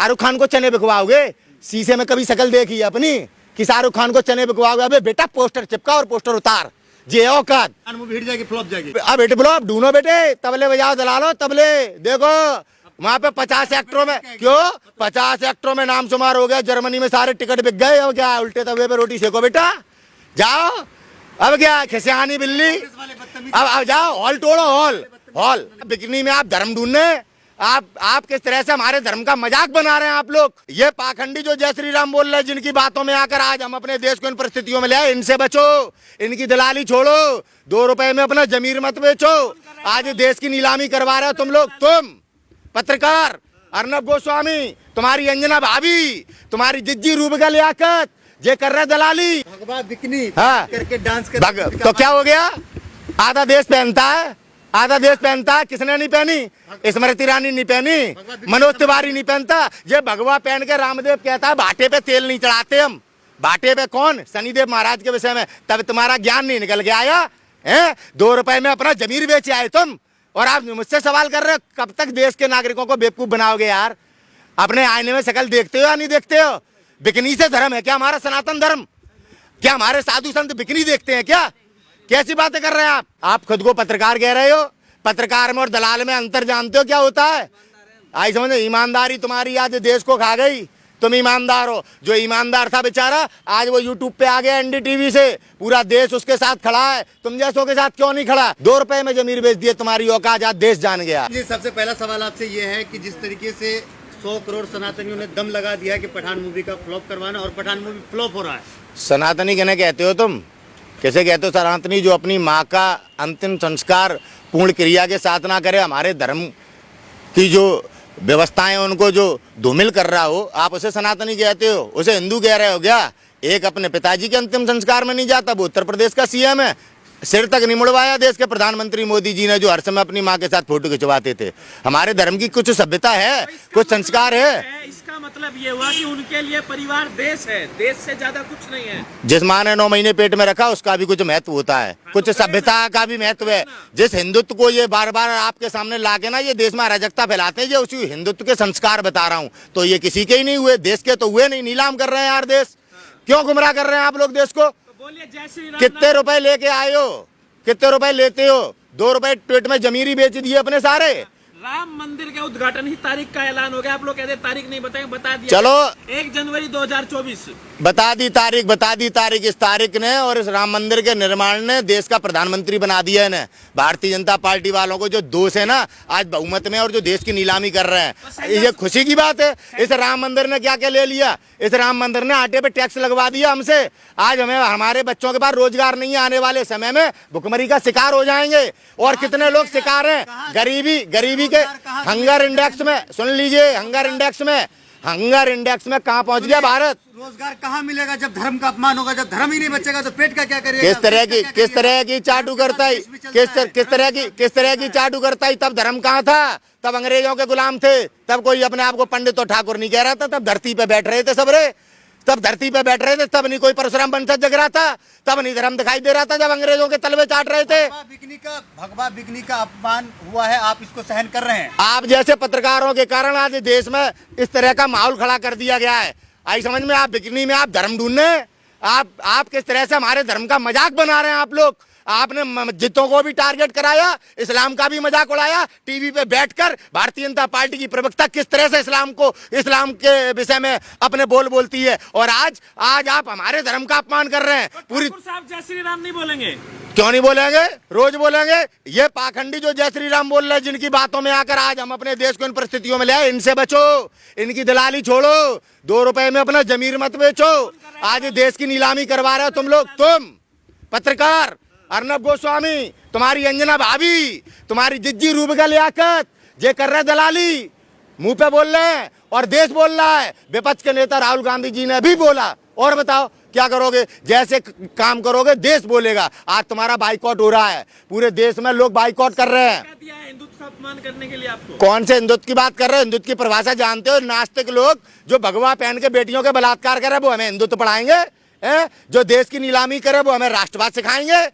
शाहरुख खान को चने बिकवाओगे? शीशे में कभी शक्ल देखी है अपनी कि शाहरुख खान को चने बिकवाओगे? अबे बेटा पोस्टर चिपका और पोस्टर उतार, जे औकात। मूवी हिट जाएगी, फ्लॉप जाएगी। अब हिट फ्लॉप ढूंढो बेटे, तबले बजाओ, दलालो तबले। देखो वहां पे 50 एक्टरों में, क्यों 50 एक्टरों में नाम शुमार हो गया। जर्मनी में सारे टिकट बिक गए। अब क्या उल्टे तवे पे रोटी सेको बेटा, जाओ। अब क्या खिसियानी बिल्ली, अब जाओ हॉल तोड़ो, हॉल बिकनी में आप धर्म ढूंढने। आप किस तरह से हमारे धर्म का मजाक बना रहे हैं आप लोग। ये पाखंडी जो जय श्री राम बोल रहे हैं, जिनकी बातों में आकर आज हम अपने देश को इन परिस्थितियों में ले आए, इनसे बचो, इनकी दलाली छोड़ो। 2 रुपए में अपना जमीर मत बेचो। आज देश की नीलामी करवा रहे हो तुम लोग। तुम पत्रकार अर्नब गोस्वामी, तुम्हारी अंजना भाभी, तुम्हारी जिज्जी रूप का लियाकत, ये कर रहे दलाली। भगवा बिकनी हाँ करके डांस कर, तो क्या हो गया? आधा देश पहनता है, आधा देश पहनता है। किसने नहीं पहनी? स्मृति ईरानी नहीं पहनी, मनोज तिवारी नहीं पहनता। ये भगवा पहन के रामदेव कहता है भाटे पे तेल नहीं चढ़ाते हम। भाटे पे कौन? शनिदेव महाराज के विषय में। तब तुम्हारा ज्ञान नहीं निकल के आया है? 2 रुपए में अपना जमीर बेचे आए तुम, और आप मुझसे सवाल कर रहे हो कब तक देश के नागरिकों को बेवकूफ बनाओगे यार? अपने आईने में शक्ल देखते हो या नहीं देखते हो? बिकनी से धर्म है क्या हमारा सनातन धर्म? क्या हमारे साधु संत बिकनी देखते हैं क्या? कैसी बातें कर रहे हैं आप खुद को पत्रकार कह रहे हो। पत्रकार में और दलाल में अंतर जानते हो क्या होता है? आई समझ, ईमानदारी तुम्हारी आज देश को खा गई। तुम ईमानदार हो। जो ईमानदार था बेचारा आज वो यूट्यूब पे आ गया एनडीटीवी से, पूरा देश उसके साथ खड़ा है। तुम जैसों के साथ क्यों नहीं खड़ा? 2 रुपए में जमीर बेच दिए, तुम्हारी औकात आज देश जान गया। जी, सबसे पहला सवाल आपसे ये है कि जिस तरीके से 100 करोड़ सनातनियों ने दम लगा दिया कि पठान मूवी का फ्लॉप करवाना, और पठान मूवी फ्लॉप हो रहा है। सनातनी कहने कहते हो तुम? कैसे कहते हो सनातनी? जो अपनी माँ का अंतिम संस्कार पूर्ण क्रिया के साथ ना करे, हमारे धर्म की जो व्यवस्थाएं उनको जो धूमिल कर रहा हो, आप उसे सनातनी कहते हो? उसे हिंदू कह रहे हो क्या? एक अपने पिताजी के अंतिम संस्कार में नहीं जाता, वो उत्तर प्रदेश का सीएम है, सिर तक नहीं मुड़वाया देश के प्रधानमंत्री मोदी जी ने, जो हर समय अपनी माँ के साथ फोटो खिंचवाते थे। हमारे धर्म की कुछ सभ्यता है, कुछ संस्कार है। इसका मतलब ये हुआ कि उनके लिए परिवार देश है, देश से ज्यादा कुछ नहीं है। जिस माँ ने 9 महीने पेट में रखा उसका भी कुछ महत्व होता है, कुछ सभ्यता का भी महत्व है। जिस हिंदुत्व को ये बार बार आपके सामने लाके ना ये देश में अराजकता फैलाते हैं, जो उसी हिंदुत्व के संस्कार बता रहा हूँ, तो ये किसी के ही नहीं हुए, देश के तो हुए नहीं। नीलाम कर रहे हैं यार देश। क्यों गुमराह कर रहे हैं आप लोग देश को? बोलिए जय श्री राम। कितने रुपए लेके आए हो? कितने रुपए लेते हो? 2 रुपए ट्वीट में जमीरी बेच दिए अपने सारे। राम मंदिर के उद्घाटन ही तारीख का ऐलान हो गया। आप लोग कहते तारीख नहीं बताएंगे, बता दिया। चलो 1 जनवरी 2024 बता दी तारीख, बता दी तारीख। इस तारीख ने और इस राम मंदिर के निर्माण ने देश का प्रधानमंत्री बना दिया है। भारतीय जनता पार्टी वालों को जो दोष है ना आज बहुमत में, और जो देश की नीलामी कर रहे हैं, ये खुशी की बात है। इस राम मंदिर ने क्या क्या ले लिया? इस राम मंदिर ने आटे पे टैक्स लगवा दिया हमसे। आज हमें, हमारे बच्चों के पास रोजगार नहीं है, आने वाले समय में भुखमरी का शिकार हो जाएंगे। और कितने लोग शिकार हैं? गरीबी के हंगर इंडेक्स में, सुन लीजिए, हंगर इंडेक्स में कहाँ पहुंच गया भारत? रोजगार कहाँ मिलेगा जब धर्म का अपमान होगा? जब धर्म ही नहीं बचेगा तो पेट का क्या करेगा? किस तरह की चाटू करता है? किस तरह की चाटू करता है? तब धर्म कहाँ था? तब अंग्रेजों के गुलाम थे, तब कोई अपने आप को पंडित और ठाकुर नहीं कह रहा था, तब धरती पे बैठ रहे थे सब रे, तब धरती पे बैठ रहे थे, तब नहीं कोई परशुराम वंशज जग रहा था, तब नहीं धर्म दिखाई दे रहा था, जब अंग्रेजों के तलवे चाट रहे थे। भगवा बिकनी का अपमान हुआ है, आप इसको सहन कर रहे हैं। आप जैसे पत्रकारों के कारण आज देश में इस तरह का माहौल खड़ा कर दिया गया है। आई समझ में? आप बिकनी में आप धर्म ढूंढने, आप किस तरह से हमारे धर्म का मजाक बना रहे हैं आप लोग। आपने मस्जिदों को भी टारगेट कराया, इस्लाम का भी मजाक उड़ाया। टीवी पे बैठकर भारतीय जनता पार्टी की प्रवक्ता किस तरह से इस्लाम के विषय में अपने बोलती है, और आज आप हमारे धर्म का अपमान कर रहे हैं। पूरी साहब जय श्री राम नहीं बोलेंगे? क्यों नहीं बोलेंगे? रोज बोलेंगे। ये पाखंडी जो जय श्री राम बोल रहे हैं, जिनकी बातों में आकर आज हम अपने देश को इन परिस्थितियों में ले आए, इनसे बचो, इनकी दलाली छोड़ो। 2 रुपए में अपना जमीर मत बेचो। आज देश की नीलामी करवा रहे हो तुम लोग। तुम पत्रकार अर्नब गोस्वामी, तुम्हारी अंजना भाभी, तुम्हारी जिज्जी रूप का लियाकत, ये कर रहे दलाली, मुंह पे बोल रहे हैं और देश बोल रहा है। विपक्ष के नेता राहुल गांधी जी ने भी बोला। और बताओ क्या करोगे? जैसे काम करोगे देश बोलेगा। आज तुम्हारा बाइकआउट हो रहा है, पूरे देश में लोग बाइकआउट कर रहे हैं। हिंदुत्व का अपमान करने के लिए आपको? कौन से हिंदुत्व की बात कर रहे हो? हिंदुत्व की परिभाषा जानते हो? नास्तिक लोग जो भगवा पहन के बेटियों के बलात्कार करे वो हमें हिंदुत्व पढ़ाएंगे? जो देश की नीलामी करे वो हमें राष्ट्रवाद सिखाएंगे?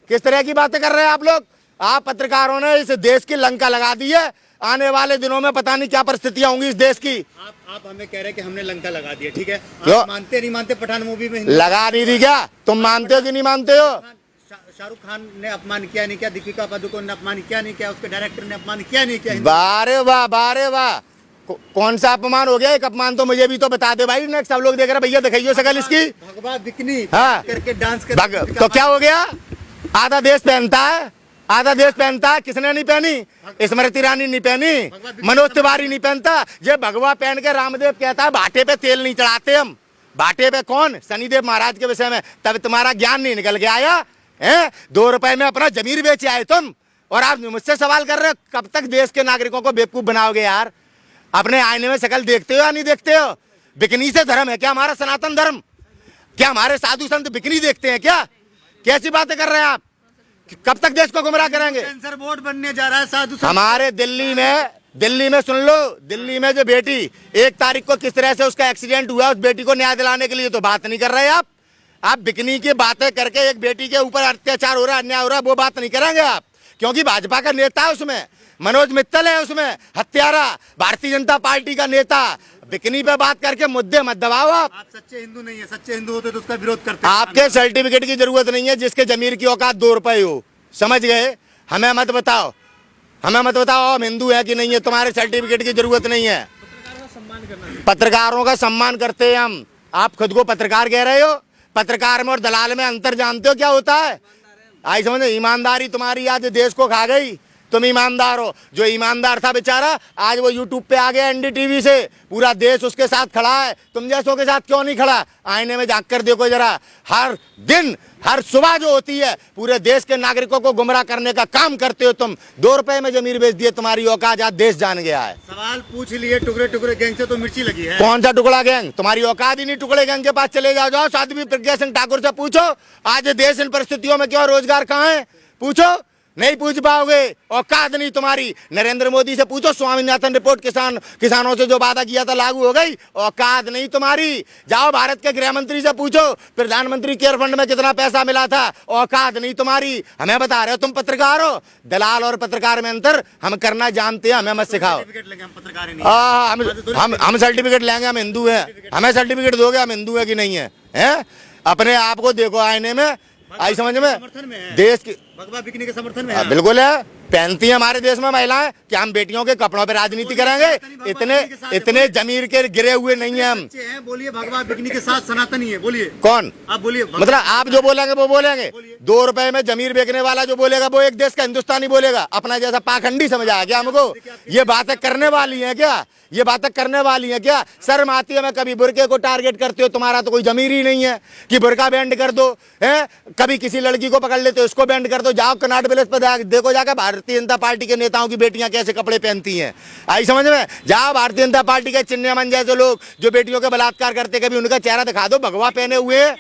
किस तरह की बातें कर रहे हैं आप लोग? आप पत्रकारों ने इस देश की लंका लगा दी है। आने वाले दिनों में पता नहीं क्या परिस्थितियां होंगी इस देश की। आप हमें कह रहे हैं कि हमने लंका लगा दी है, ठीक है, क्यों? आप मानते नहीं मानते पठान मूवी में हिंदू- लगा नहीं दी क्या? तुम मानते हो कि नहीं मानते हो? शाहरुख खान ने अपमान किया नहीं किया, दीपिका पादुकोण ने अपमान किया नहीं किया, उसके डायरेक्टर ने अपमान किया नहीं किया? बारे वाह, बारे वाह, कौन सा अपमान हो गया? एक अपमान तो मुझे भी तो बता दे भाई। नेक्स्ट सब लोग देख रहे, भैया दिखाइयो शकल इसकी। भगवा बिकनी हाँ। करके डांस कर तो क्या हो गया? आधा देश पहनता है, आधा देश पहनता है। किसने नहीं पहनी? स्मृति ईरानी नहीं पहनी, मनोज तिवारी नहीं पहनता। ये भगवा पहन के रामदेव कहता है भाटे पे तेल नहीं चढ़ाते हम। भाटे पे कौन? शनिदेव महाराज के विषय में। तब तुम्हारा ज्ञान नहीं निकल के आया है? 2 रुपए में अपना जमीर बेचे आए तुम, और आप मुझसे सवाल कर रहे हो। कब तक देश के नागरिकों को बेवकूफ बनाओगे यार? अपने आईने में शकल देखते हो या नहीं देखते हो? बिकनी से धर्म है क्या हमारा सनातन धर्म? क्या हमारे साधु संत बिकनी देखते हैं क्या? कैसी बातें कर रहे हैं आप? कब तक देश को गुमराह करेंगे? सेंसर बोर्ड बनने जा रहा है साधु संत। हमारे दिल्ली में सुन लो, दिल्ली में जो बेटी 1 तारीख को किस तरह से उसका एक्सीडेंट हुआ, उस बेटी को न्याय दिलाने के लिए तो बात नहीं कर रहे आप बिकनी की बातें करके एक बेटी के ऊपर अत्याचार हो रहा है, अन्याय हो रहा है, वो बात नहीं करेंगे आप। क्योंकि भाजपा का नेता है उसमें, मनोज मित्तल है उसमें, हत्यारा, भारतीय जनता पार्टी का नेता। बिकनी पे बात करके मुद्दे मत दबाओ आप। सच्चे हिंदू नहीं है, सच्चे हिंदू होते तो उसका विरोध करते। आपके सर्टिफिकेट की जरूरत नहीं है, जिसके जमीर की औकात 2 रुपए हो। समझ गए? हमें मत बताओ हम हिंदू है कि नहीं है। तुम्हारे सर्टिफिकेट की जरूरत नहीं है। पत्रकारों का सम्मान करते हैं हम। आप खुद को पत्रकार कह रहे हो? पत्रकार में और दलाल में अंतर जानते हो क्या होता है? आई समझ? ईमानदारी तुम्हारी आज देश को खा गई। तुम ईमानदार हो। जो ईमानदार था बेचारा, आज वो यूट्यूब पे आ गया एनडीटीवी से। पूरा देश उसके साथ खड़ा है। तुम जैसों के साथ क्यों नहीं खड़ा? आईने में झांक कर देखो जरा। हर दिन, हर सुबह जो होती है, पूरे देश के नागरिकों को गुमराह करने का काम करते हो तुम। 2 रुपए में जमीर बेच दिए। तुम्हारी औकात आज देश जान गया है। सवाल पूछ लिए, टुकड़े टुकड़े गैंग से तो मिर्ची लगी है। कौन सा टुकड़ा गैंग? तुम्हारी औकात ही नहीं। टुकड़े गैंग के पास चले जाओ साध्वी प्रज्ञा सिंह ठाकुर से पूछो, आज देश इन परिस्थितियों में क्यों, रोजगार कहाँ है? पूछो, नहीं पूछ पाओगे। औकात नहीं तुम्हारी। नरेंद्र मोदी से पूछो, स्वामीनाथन रिपोर्ट किसानों से जो वादा किया था लागू हो गई? औकात नहीं तुम्हारी। जाओ भारत के गृह मंत्री से पूछो, प्रधानमंत्री केयर फंड में कितना पैसा मिला था? औकात नहीं तुम्हारी। हमें बता रहे हो तुम पत्रकार हो? दलाल और पत्रकार में अंतर हम करना जानते हैं, हमें मत सिखाओ। हम सर्टिफिकेट लेंगे, हम हिंदू हैं। हमें सर्टिफिकेट दोगे हम हिंदू है कि नहीं है? अपने आप को देखो आईने में। आई समझ में? देश की भगवा बिकनी के समर्थन में है। बिल्कुल है। पहनती है हमारे देश में महिलाएं। क्या हम बेटियों के कपड़ों पे राजनीति करेंगे? इतने जमीर के गिरे हुए नहीं है हम। बोलिए, भगवा बिकनी के साथ सनातनी है, बोलिए। कौन? आप बोलिए। मतलब आप जो बोलेंगे वो बोलेंगे। 2 रुपए में जमीर बेचने वाला जो बोलेगा वो एक देश का हिंदुस्तानी बोलेगा। अपना जैसा पाखंडी समझ आ गया हमको। ये बातें करने वाली है क्या? ये बातें करने वाली है क्या? शर्म आती है? मैं कभी बुरके को टारगेट करते हो? तुम्हारा तो कोई जमीर ही नहीं है कि बुरका बैंड कर दो है। कभी किसी लड़की को पकड़ लेते हो, उसको बैंड कर दो। जाओ कनाट विलेज पर देखो जाकर भारतीय जनता पार्टी के नेताओं की बेटियां कैसे कपड़े पहनती हैं। आई समझ में? जाओ भारतीय जनता पार्टी के चिन्हमन जैसे लोग जो बेटियों के बलात्कार करते, कभी उनका चेहरा दिखा दो भगवा पहने हुए।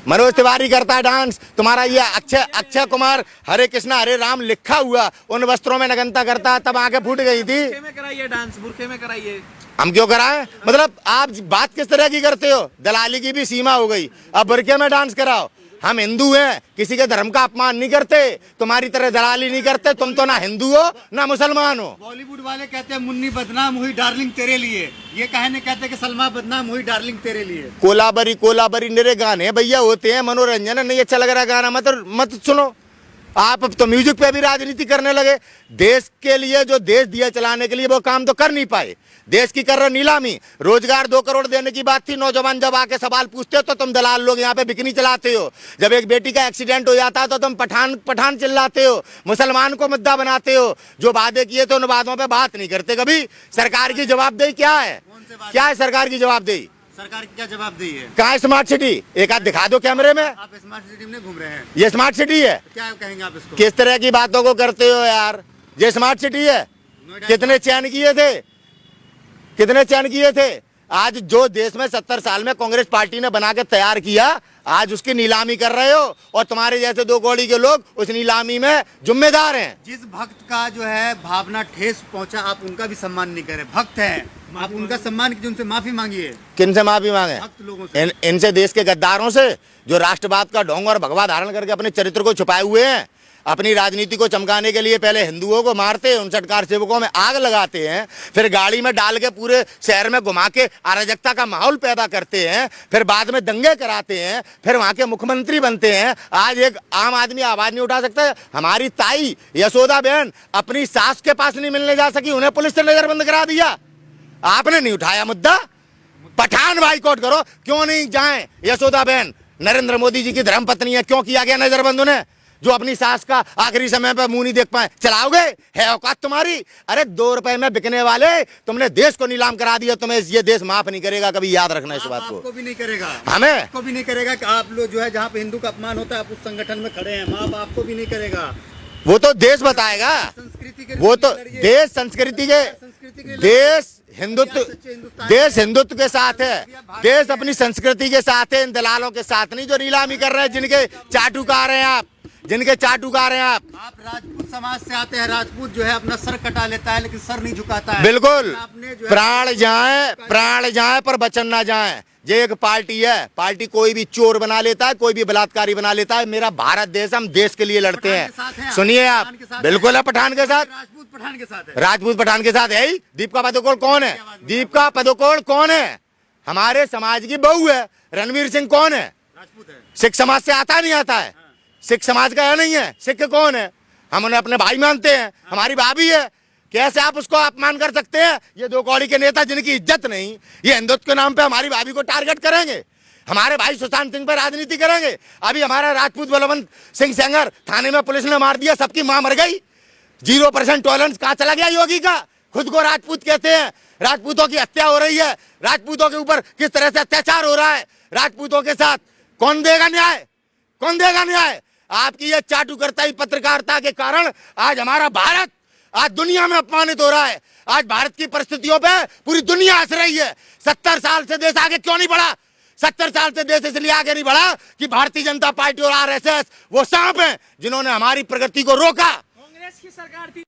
मनोज तिवारी करता है डांस। तुम्हारा ये अक्षय कुमार हरे कृष्णा हरे राम लिखा हुआ उन वस्त्रों में नगनता करता है, तब आंखें फूट गई थी। बुरखे में कराइए डांस, बुरखे में कराइए। हम क्यों कराएं? मतलब आप बात किस तरह की करते हो? दलाली की भी सीमा हो गई। अब बुरखे में डांस कराओ। हम हिंदू हैं, किसी के धर्म का अपमान नहीं करते, तुम्हारी तरह दलाली नहीं करते। तुम तो ना हिंदू हो ना मुसलमान हो। बॉलीवुड वाले कहते हैं मुन्नी बदनाम हुई डार्लिंग तेरे लिए। ये कहने कहते हैं कि सलमा बदनाम हुई डार्लिंग तेरे लिए। कोलाबरी निरे गाने भैया होते हैं, मनोरंजन। नहीं अच्छा लग रहा गाना मत सुनो। आप अब तो म्यूजिक पे भी राजनीति करने लगे। देश के लिए जो देश दिया चलाने के लिए वो काम तो कर नहीं पाए। देश की कर रहे नीलामी। रोजगार 2 करोड़ देने की बात थी। नौजवान जब आके सवाल पूछते हो तो तुम दलाल लोग यहाँ पे बिकनी चलाते हो। जब एक बेटी का एक्सीडेंट हो जाता है तो तुम पठान चिल्लाते हो, मुसलमान को मुद्दा बनाते हो। जो वादे किए थे उन वादों पे बात नहीं करते कभी। सरकार की जवाबदेही क्या है? क्या है सरकार की जवाबदेही? सरकार की क्या जवाबदेही है? कहाँ स्मार्ट सिटी? एक आध दिखा दो कैमरे में। आप स्मार्ट सिटी में घूम रहे हैं, ये स्मार्ट सिटी है? क्या कहेंगे आप इसको? किस तरह की बातों को करते हो यार? ये स्मार्ट सिटी है? कितने चयन किए थे? कितने चयन किए थे? आज जो देश में 70 साल में कांग्रेस पार्टी ने बना के तैयार किया, आज उसकी नीलामी कर रहे हो। और तुम्हारे जैसे 2 कौड़ी के लोग उस नीलामी में जिम्मेदार हैं। जिस भक्त का जो है भावना ठेस पहुंचा, आप उनका भी सम्मान नहीं करें। भक्त हैं आप, उनका सम्मान कीजिए, उनसे माफी मांगिए। किन से माफी मांगे? भक्त लोगों से। इनसे, देश के गद्दारों से जो राष्ट्रवाद का ढोंग और भगवा धारण करके अपने चरित्र को छुपाए हुए हैं। अपनी राजनीति को चमकाने के लिए पहले हिंदुओं को मारते हैं, 59 कार सेवकों में आग लगाते हैं, फिर गाड़ी में डाल के पूरे शहर में घुमा के अराजकता का माहौल पैदा करते हैं, फिर बाद में दंगे कराते हैं, फिर वहां के मुख्यमंत्री बनते हैं। आज एक आम आदमी आवाज नहीं उठा सकता है। हमारी ताई यशोदा बहन अपनी सास के पास नहीं मिलने जा सकी, उन्हें पुलिस ने नजरबंद करा दिया। आपने नहीं उठाया मुद्दा। पठान बाइकआउट करो, क्यों नहीं जाए यशोदा बहन? नरेंद्र मोदी जी की धर्मपत्नी है, क्यों किया गया नजरबंद उन्हें? जो अपनी सास का आखिरी समय पर मुंह नहीं देख पाए, चलाओगे? है औकात तुम्हारी? अरे 2 रुपए में बिकने वाले तुमने देश को नीलाम करा दिया। तुम्हें ये देश माफ नहीं करेगा, कभी याद रखना इस बात को। आपको भी नहीं करेगा, हमें आपको भी नहीं करेगा कि आप लोग जो है जहाँ पे हिंदू का अपमान होता है आप उस संगठन में खड़े हैं। माफ आपको भी नहीं करेगा। वो तो देश बताएगा, संस्कृति के वो तो देश संस्कृति के देश हिंदुत्व, देश हिंदुत्व के साथ है, देश अपनी संस्कृति के साथ है, इन दलालों के साथ नहीं जो नीलामी कर रहे हैं, जिनके चाटुकार हैं आप, जिनके चाटुकार हैं आप। आप राजपूत समाज से आते हैं। राजपूत जो है अपना सर कटा लेता है लेकिन सर नहीं झुकाता है। बिल्कुल, आपने जो है प्राण जाए पर वचन ना जाए। ये एक पार्टी है, पार्टी कोई भी चोर बना लेता है, कोई भी बलात्कारी बना लेता है। मेरा भारत देश, हम देश के लिए लड़ते हैं। सुनिए आप, बिल्कुल है, पठान के साथ, राजपूत पठान के साथ है। राजपूत पठान के साथ है ही। दीपिका पादुकोण कौन है? दीपिका पादुकोण कौन है? हमारे समाज की बहू है। रणवीर सिंह कौन है? राजपूत है। सिख समाज से आता नहीं आता है? सिख समाज का है नहीं है? सिख कौन है? हम उन्हें अपने भाई मानते हैं, हमारी भाभी है। कैसे आप उसको अपमान कर सकते हैं? ये 2 कौड़ी के नेता जिनकी इज्जत नहीं, ये हिंदुत्व के नाम पे हमारी भाभी को टारगेट करेंगे, हमारे भाई सुशांत सिंह पर राजनीति करेंगे। अभी हमारा राजपूत बलवंत सिंह सेंगर थाने में पुलिस ने मार दिया, सबकी मां मर गई। 0% टॉलरेंस कहां चला गया योगी का? खुद को राजपूत कहते हैं। राजपूतों की हत्या हो रही है, राजपूतों के ऊपर किस तरह से अत्याचार हो रहा है, राजपूतों के साथ कौन देगा न्याय? कौन देगा न्याय? आपकी ये चाटुकर्ताई पत्रकारिता के कारण आज हमारा भारत आज दुनिया में अपमानित हो रहा है। आज भारत की परिस्थितियों पे पूरी दुनिया हंस रही है। 70 साल से देश आगे क्यों नहीं बढ़ा? 70 साल से देश इसलिए आगे नहीं बढ़ा कि भारतीय जनता पार्टी और आरएसएस वो सांप हैं जिन्होंने हमारी प्रगति को रोका। कांग्रेस की सरकार थी।